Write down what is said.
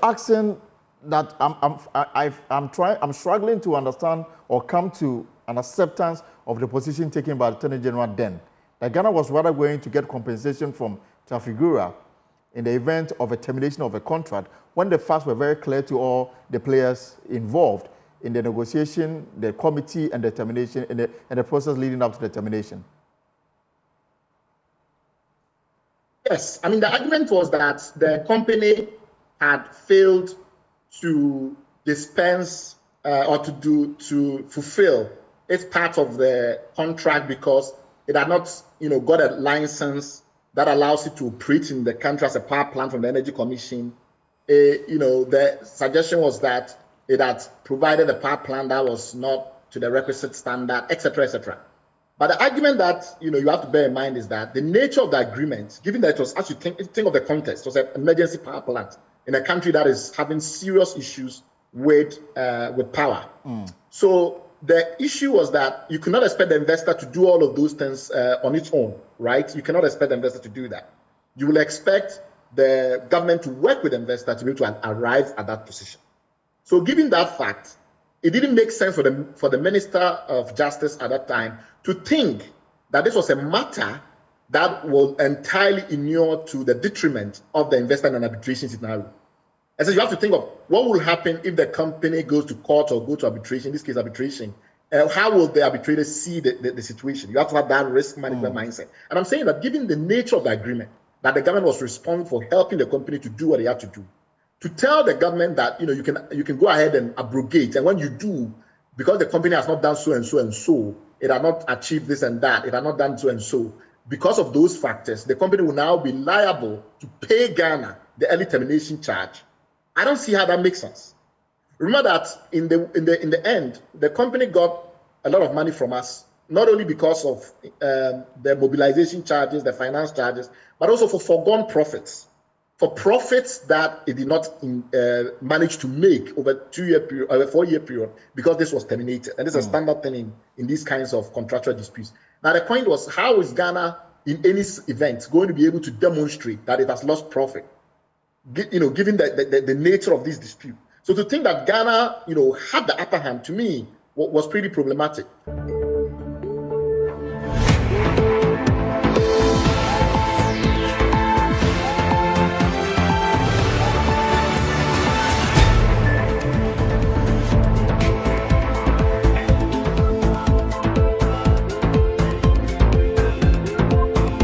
Asking that I'm struggling to understand or come to an acceptance of the position taken by the Attorney General then, that Ghana was rather going to get compensation from Trafigura in the event of a termination of a contract when the facts were very clear to all the players involved in the negotiation, the committee, and the termination, and the process leading up to the termination. Yes, I mean, the argument was that the company had failed to dispense or to fulfill its part of the contract because it had not, got a license that allows it to operate in the country as a power plant from the Energy Commission. The suggestion was that it had provided a power plant that was not to the requisite standard, etc., etc. But the argument that you have to bear in mind is that the nature of the agreement, given that it was, as you think of the context, it was an emergency power plant in a country that is having serious issues with power. So the issue was that you cannot expect the investor to do all of those things on its own, right? You cannot expect the investor to do that. You will expect the government to work with the investor to be able to arrive at that position. So given that fact, it didn't make sense for the Minister of Justice at that time to think that this was a matter that will entirely inure to the detriment of the investor in an arbitration scenario. And so you have to think of what will happen if the company goes to court or go to arbitration, in this case arbitration. How will the arbitrators see the situation? You have to have that risk management mindset. And I'm saying that given the nature of the agreement, that the government was responsible for helping the company to do what they had to do, to tell the government that you can go ahead and abrogate, and when you do, because the company has not done so and so and so, it has not achieved this and that, it has not done so and so, because of those factors, the company will now be liable to pay Ghana the early termination charge. I don't see how that makes sense. Remember that in the end, the company got a lot of money from us, not only because of the mobilization charges, the finance charges, but also for foregone profits. For profits that it did not manage to make over a 2-year period or a 4-year period because this was terminated. And this is a standard thing in these kinds of contractual disputes. Now, the point was, how is Ghana in any event going to be able to demonstrate that it has lost profit, given the nature of this dispute? So to think that Ghana, had the upper hand, to me, was pretty problematic.